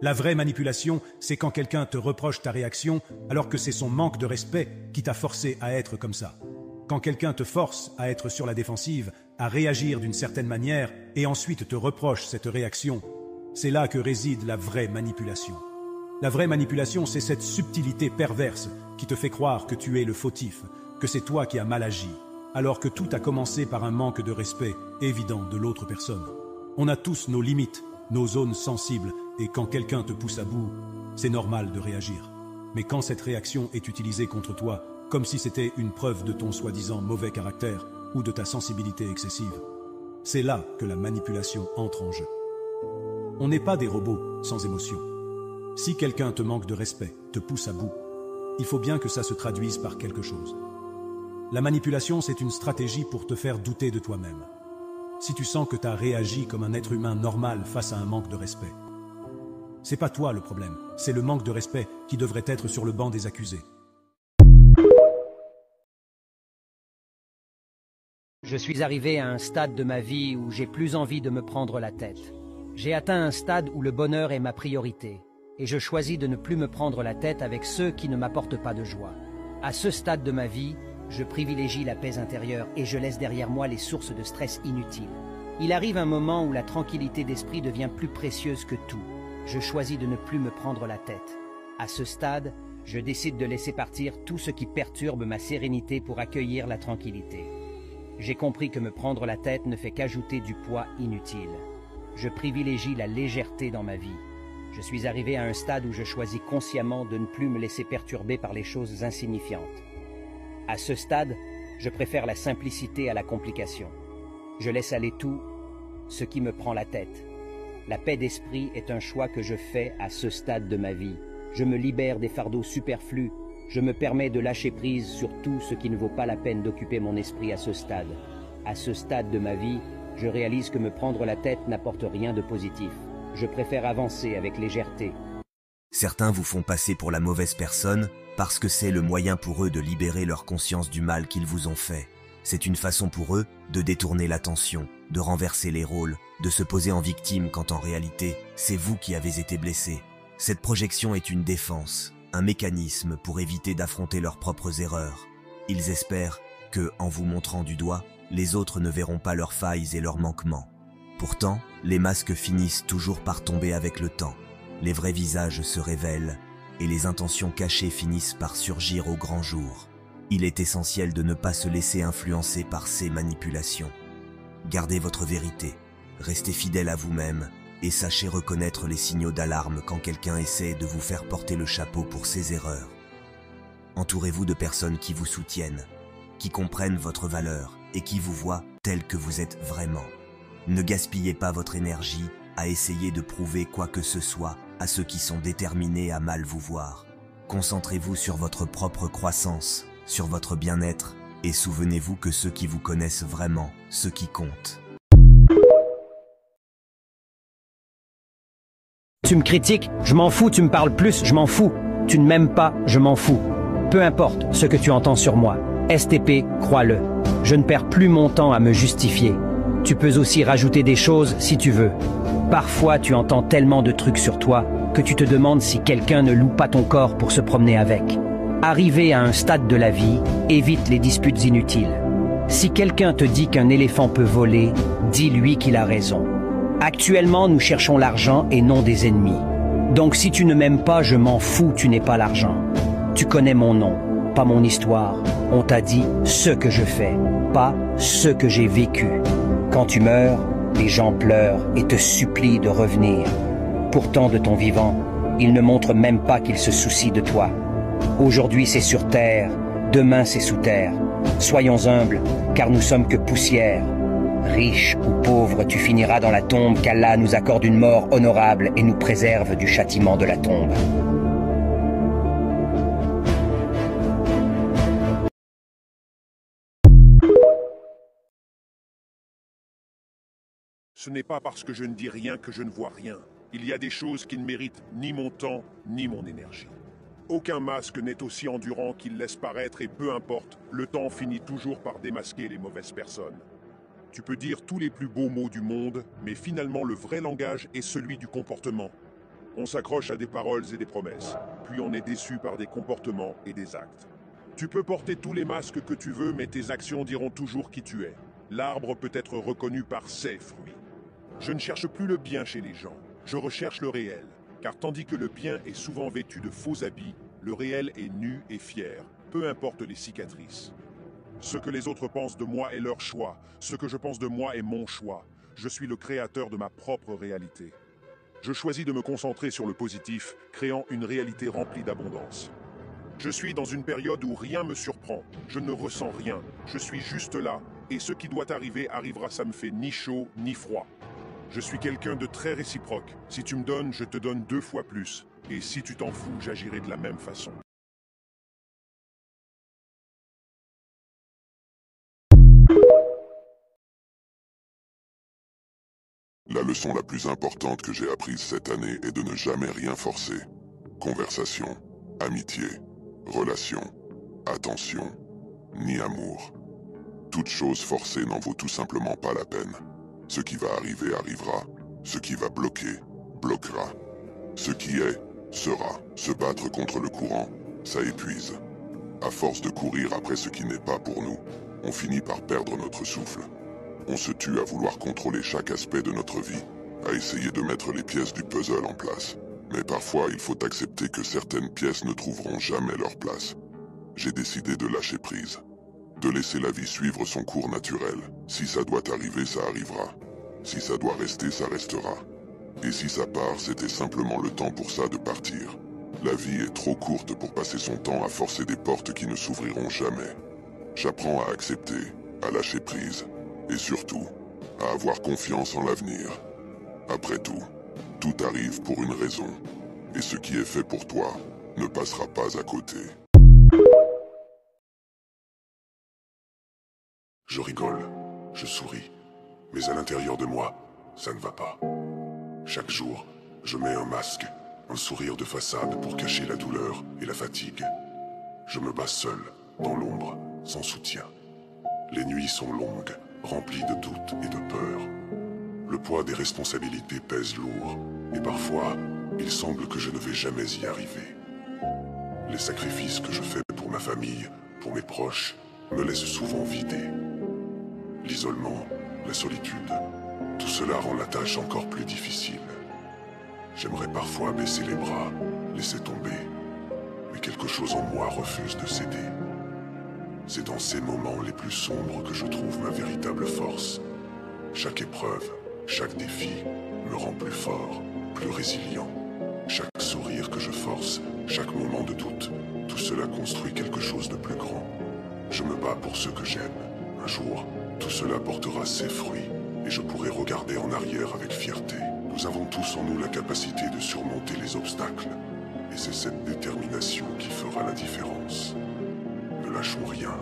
La vraie manipulation, c'est quand quelqu'un te reproche ta réaction alors que c'est son manque de respect qui t'a forcé à être comme ça. Quand quelqu'un te force à être sur la défensive, à réagir d'une certaine manière et ensuite te reproche cette réaction, c'est là que réside la vraie manipulation. La vraie manipulation, c'est cette subtilité perverse qui te fait croire que tu es le fautif, que c'est toi qui as mal agi, alors que tout a commencé par un manque de respect évident de l'autre personne. On a tous nos limites, nos zones sensibles, et quand quelqu'un te pousse à bout, c'est normal de réagir. Mais quand cette réaction est utilisée contre toi, comme si c'était une preuve de ton soi-disant mauvais caractère ou de ta sensibilité excessive, c'est là que la manipulation entre en jeu. On n'est pas des robots sans émotion. Si quelqu'un te manque de respect, te pousse à bout, il faut bien que ça se traduise par quelque chose. La manipulation, c'est une stratégie pour te faire douter de toi-même. Si tu sens que tu as réagi comme un être humain normal face à un manque de respect, c'est pas toi le problème, c'est le manque de respect qui devrait être sur le banc des accusés. Je suis arrivé à un stade de ma vie où j'ai plus envie de me prendre la tête. J'ai atteint un stade où le bonheur est ma priorité, et je choisis de ne plus me prendre la tête avec ceux qui ne m'apportent pas de joie. À ce stade de ma vie, je privilégie la paix intérieure et je laisse derrière moi les sources de stress inutiles. Il arrive un moment où la tranquillité d'esprit devient plus précieuse que tout. Je choisis de ne plus me prendre la tête. À ce stade, je décide de laisser partir tout ce qui perturbe ma sérénité pour accueillir la tranquillité. J'ai compris que me prendre la tête ne fait qu'ajouter du poids inutile. Je privilégie la légèreté dans ma vie. Je suis arrivé à un stade où je choisis consciemment de ne plus me laisser perturber par les choses insignifiantes. À ce stade, je préfère la simplicité à la complication. Je laisse aller tout ce qui me prend la tête. La paix d'esprit est un choix que je fais à ce stade de ma vie. Je me libère des fardeaux superflus. Je me permets de lâcher prise sur tout ce qui ne vaut pas la peine d'occuper mon esprit à ce stade. À ce stade de ma vie, je réalise que me prendre la tête n'apporte rien de positif. Je préfère avancer avec légèreté. Certains vous font passer pour la mauvaise personne parce que c'est le moyen pour eux de libérer leur conscience du mal qu'ils vous ont fait. C'est une façon pour eux de détourner l'attention, de renverser les rôles, de se poser en victime quand en réalité, c'est vous qui avez été blessé. Cette projection est une défense, un mécanisme pour éviter d'affronter leurs propres erreurs. Ils espèrent que, en vous montrant du doigt, les autres ne verront pas leurs failles et leurs manquements. Pourtant, les masques finissent toujours par tomber avec le temps. Les vrais visages se révèlent et les intentions cachées finissent par surgir au grand jour. Il est essentiel de ne pas se laisser influencer par ces manipulations. Gardez votre vérité, restez fidèle à vous-même et sachez reconnaître les signaux d'alarme quand quelqu'un essaie de vous faire porter le chapeau pour ses erreurs. Entourez-vous de personnes qui vous soutiennent, qui comprennent votre valeur et qui vous voient tel que vous êtes vraiment. Ne gaspillez pas votre énergie à essayer de prouver quoi que ce soit à ceux qui sont déterminés à mal vous voir. Concentrez-vous sur votre propre croissance, sur votre bien-être, et souvenez-vous que ceux qui vous connaissent vraiment, ceux qui comptent. Tu me critiques, je m'en fous, tu me parles plus, je m'en fous. Tu ne m'aimes pas, je m'en fous. Peu importe ce que tu entends sur moi. STP, crois-le. Je ne perds plus mon temps à me justifier. Tu peux aussi rajouter des choses si tu veux. Parfois, tu entends tellement de trucs sur toi que tu te demandes si quelqu'un ne loue pas ton corps pour se promener avec. Arrivé à un stade de la vie, évite les disputes inutiles. Si quelqu'un te dit qu'un éléphant peut voler, dis-lui qu'il a raison. Actuellement, nous cherchons l'argent et non des ennemis. Donc si tu ne m'aimes pas, je m'en fous, tu n'es pas l'argent. Tu connais mon nom, pas mon histoire. On t'a dit ce que je fais, pas ce que j'ai vécu. Quand tu meurs, les gens pleurent et te supplient de revenir. Pourtant, de ton vivant, ils ne montrent même pas qu'ils se soucient de toi. Aujourd'hui, c'est sur terre, demain, c'est sous terre. Soyons humbles, car nous sommes que poussière. Riche ou pauvre, tu finiras dans la tombe, qu'Allah nous accorde une mort honorable et nous préserve du châtiment de la tombe. Ce n'est pas parce que je ne dis rien que je ne vois rien. Il y a des choses qui ne méritent ni mon temps, ni mon énergie. Aucun masque n'est aussi endurant qu'il laisse paraître et peu importe, le temps finit toujours par démasquer les mauvaises personnes. Tu peux dire tous les plus beaux mots du monde, mais finalement le vrai langage est celui du comportement. On s'accroche à des paroles et des promesses, puis on est déçu par des comportements et des actes. Tu peux porter tous les masques que tu veux, mais tes actions diront toujours qui tu es. L'arbre peut être reconnu par ses fruits. Je ne cherche plus le bien chez les gens, je recherche le réel. Car tandis que le bien est souvent vêtu de faux habits, le réel est nu et fier, peu importe les cicatrices. Ce que les autres pensent de moi est leur choix, ce que je pense de moi est mon choix. Je suis le créateur de ma propre réalité. Je choisis de me concentrer sur le positif, créant une réalité remplie d'abondance. Je suis dans une période où rien me surprend, je ne ressens rien, je suis juste là, et ce qui doit arriver arrivera, ça me fait ni chaud ni froid. Je suis quelqu'un de très réciproque, si tu me donnes, je te donne 2 fois plus, et si tu t'en fous, j'agirai de la même façon. La leçon la plus importante que j'ai apprise cette année est de ne jamais rien forcer. Conversation, amitié, relation, attention, ni amour. Toute chose forcée n'en vaut tout simplement pas la peine. Ce qui va arriver arrivera, ce qui va bloquer, bloquera. Ce qui est, sera. Se battre contre le courant, ça épuise. À force de courir après ce qui n'est pas pour nous, on finit par perdre notre souffle. On se tue à vouloir contrôler chaque aspect de notre vie, à essayer de mettre les pièces du puzzle en place. Mais parfois, il faut accepter que certaines pièces ne trouveront jamais leur place. J'ai décidé de lâcher prise, de laisser la vie suivre son cours naturel. Si ça doit arriver, ça arrivera. Si ça doit rester, ça restera. Et si ça part, c'était simplement le temps pour ça de partir. La vie est trop courte pour passer son temps à forcer des portes qui ne s'ouvriront jamais. J'apprends à accepter, à lâcher prise. Et surtout, à avoir confiance en l'avenir. Après tout, tout arrive pour une raison. Et ce qui est fait pour toi ne passera pas à côté. Je rigole, je souris. Mais à l'intérieur de moi, ça ne va pas. Chaque jour, je mets un masque, un sourire de façade pour cacher la douleur et la fatigue. Je me bats seul, dans l'ombre, sans soutien. Les nuits sont longues, remplies de doutes et de peurs. Le poids des responsabilités pèse lourd, et parfois, il semble que je ne vais jamais y arriver. Les sacrifices que je fais pour ma famille, pour mes proches, me laissent souvent vider. L'isolement, la solitude, tout cela rend la tâche encore plus difficile. J'aimerais parfois baisser les bras, laisser tomber, mais quelque chose en moi refuse de céder. C'est dans ces moments les plus sombres que je trouve ma véritable force. Chaque épreuve, chaque défi me rend plus fort, plus résilient. Chaque sourire que je force, chaque moment de doute, tout cela construit quelque chose de plus grand. Je me bats pour ce que j'aime. Un jour, tout cela portera ses fruits et je pourrai regarder en arrière avec fierté. Nous avons tous en nous la capacité de surmonter les obstacles. Et c'est cette détermination qui fera la différence. Ne lâchons rien,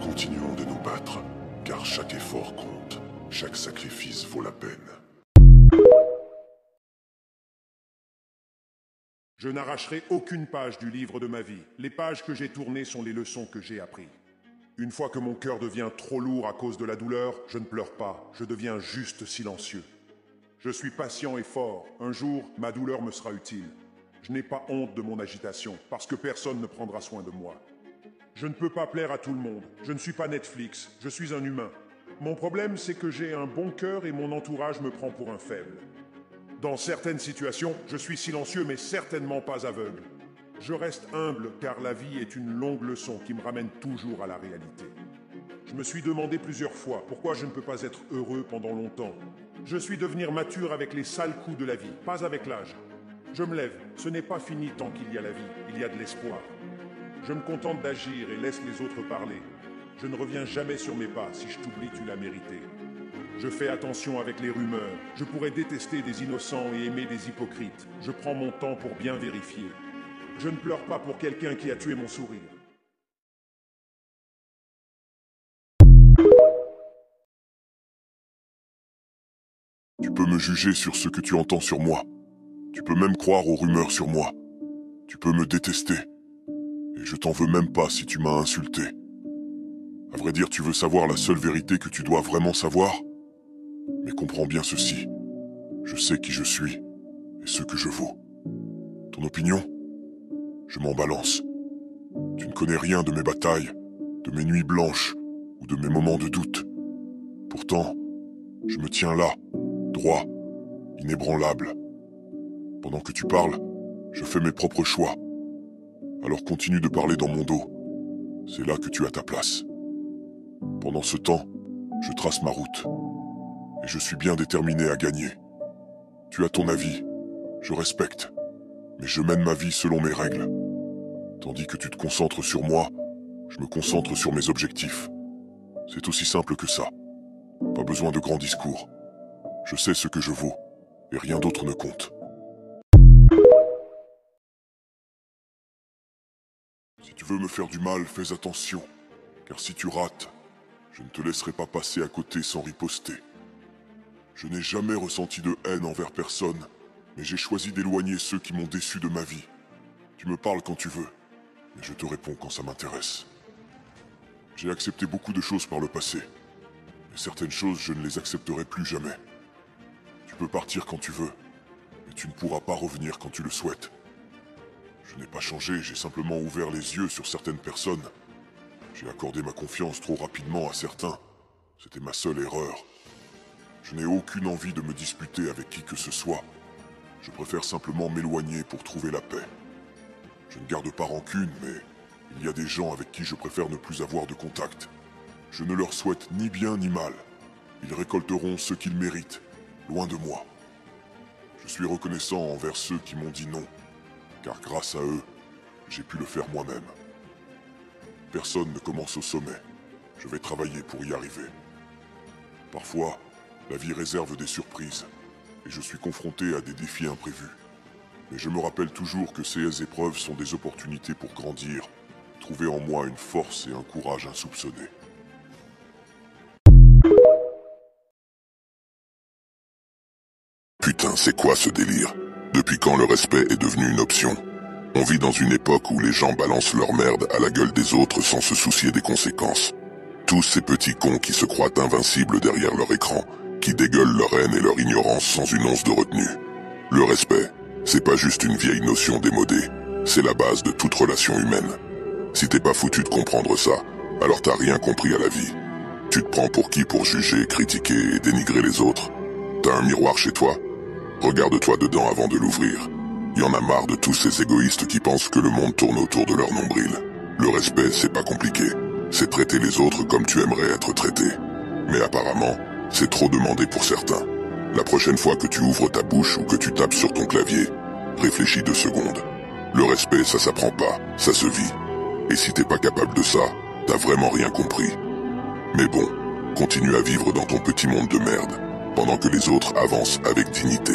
continuons de nous battre, car chaque effort compte, chaque sacrifice vaut la peine. Je n'arracherai aucune page du livre de ma vie. Les pages que j'ai tournées sont les leçons que j'ai apprises. Une fois que mon cœur devient trop lourd à cause de la douleur, je ne pleure pas, je deviens juste silencieux. Je suis patient et fort. Un jour, ma douleur me sera utile. Je n'ai pas honte de mon agitation, parce que personne ne prendra soin de moi. Je ne peux pas plaire à tout le monde. Je ne suis pas Netflix, je suis un humain. Mon problème, c'est que j'ai un bon cœur et mon entourage me prend pour un faible. Dans certaines situations, je suis silencieux mais certainement pas aveugle. Je reste humble car la vie est une longue leçon qui me ramène toujours à la réalité. Je me suis demandé plusieurs fois pourquoi je ne peux pas être heureux pendant longtemps. Je suis devenir mature avec les sales coups de la vie, pas avec l'âge. Je me lève, ce n'est pas fini tant qu'il y a la vie, il y a de l'espoir. Je me contente d'agir et laisse les autres parler. Je ne reviens jamais sur mes pas, si je t'oublie, tu l'as mérité. Je fais attention avec les rumeurs. Je pourrais détester des innocents et aimer des hypocrites. Je prends mon temps pour bien vérifier. Je ne pleure pas pour quelqu'un qui a tué mon sourire. Tu peux me juger sur ce que tu entends sur moi. Tu peux même croire aux rumeurs sur moi. Tu peux me détester. Et je t'en veux même pas si tu m'as insulté. À vrai dire, tu veux savoir la seule vérité que tu dois vraiment savoir? Mais comprends bien ceci. Je sais qui je suis et ce que je vaux. Ton opinion? Je m'en balance. Tu ne connais rien de mes batailles, de mes nuits blanches ou de mes moments de doute. Pourtant, je me tiens là, droit, inébranlable. Pendant que tu parles, je fais mes propres choix. Alors continue de parler dans mon dos. C'est là que tu as ta place. Pendant ce temps, je trace ma route. Et je suis bien déterminé à gagner. Tu as ton avis, je respecte. Mais je mène ma vie selon mes règles. Tandis que tu te concentres sur moi, je me concentre sur mes objectifs. C'est aussi simple que ça. Pas besoin de grands discours. Je sais ce que je vaux, et rien d'autre ne compte. Si tu veux me faire du mal, fais attention. Car si tu rates, je ne te laisserai pas passer à côté sans riposter. Je n'ai jamais ressenti de haine envers personne, mais j'ai choisi d'éloigner ceux qui m'ont déçu de ma vie. Tu me parles quand tu veux, mais je te réponds quand ça m'intéresse. J'ai accepté beaucoup de choses par le passé, mais certaines choses, je ne les accepterai plus jamais. Tu peux partir quand tu veux, mais tu ne pourras pas revenir quand tu le souhaites. Je n'ai pas changé, j'ai simplement ouvert les yeux sur certaines personnes. J'ai accordé ma confiance trop rapidement à certains. C'était ma seule erreur. Je n'ai aucune envie de me disputer avec qui que ce soit. Je préfère simplement m'éloigner pour trouver la paix. Je ne garde pas rancune, mais il y a des gens avec qui je préfère ne plus avoir de contact. Je ne leur souhaite ni bien ni mal. Ils récolteront ce qu'ils méritent, loin de moi. Je suis reconnaissant envers ceux qui m'ont dit non, car grâce à eux, j'ai pu le faire moi-même. Personne ne commence au sommet. Je vais travailler pour y arriver. Parfois, la vie réserve des surprises, et je suis confronté à des défis imprévus. Mais je me rappelle toujours que ces épreuves sont des opportunités pour grandir, trouver en moi une force et un courage insoupçonnés. Putain, c'est quoi ce délire? Depuis quand le respect est devenu une option? On vit dans une époque où les gens balancent leur merde à la gueule des autres sans se soucier des conséquences. Tous ces petits cons qui se croient invincibles derrière leur écran, qui dégueulent leur haine et leur ignorance sans une once de retenue. Le respect, c'est pas juste une vieille notion démodée, c'est la base de toute relation humaine. Si t'es pas foutu de comprendre ça, alors t'as rien compris à la vie. Tu te prends pour qui pour juger, critiquer et dénigrer les autres? T'as un miroir chez toi? Regarde-toi dedans avant de l'ouvrir. Y en a marre de tous ces égoïstes qui pensent que le monde tourne autour de leur nombril. Le respect, c'est pas compliqué. C'est traiter les autres comme tu aimerais être traité. Mais apparemment, c'est trop demandé pour certains. La prochaine fois que tu ouvres ta bouche ou que tu tapes sur ton clavier, réfléchis 2 secondes. Le respect, ça s'apprend pas, ça se vit. Et si t'es pas capable de ça, t'as vraiment rien compris. Mais bon, continue à vivre dans ton petit monde de merde, pendant que les autres avancent avec dignité.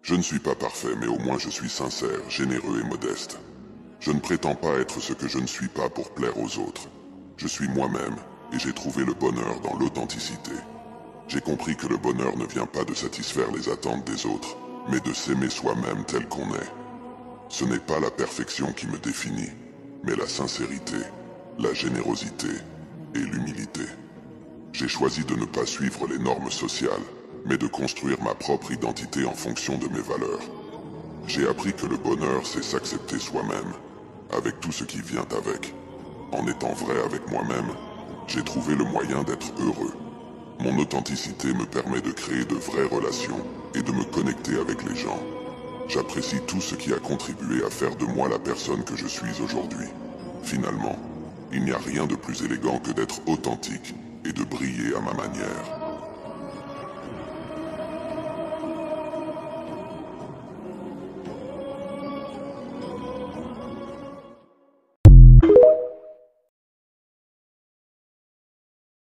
Je ne suis pas parfait, mais au moins je suis sincère, généreux et modeste. Je ne prétends pas être ce que je ne suis pas pour plaire aux autres. Je suis moi-même, et j'ai trouvé le bonheur dans l'authenticité. J'ai compris que le bonheur ne vient pas de satisfaire les attentes des autres, mais de s'aimer soi-même tel qu'on est. Ce n'est pas la perfection qui me définit, mais la sincérité, la générosité et l'humilité. J'ai choisi de ne pas suivre les normes sociales, mais de construire ma propre identité en fonction de mes valeurs. J'ai appris que le bonheur, c'est s'accepter soi-même, avec tout ce qui vient avec. En étant vrai avec moi-même, j'ai trouvé le moyen d'être heureux. Mon authenticité me permet de créer de vraies relations et de me connecter avec les gens. J'apprécie tout ce qui a contribué à faire de moi la personne que je suis aujourd'hui. Finalement, il n'y a rien de plus élégant que d'être authentique et de briller à ma manière.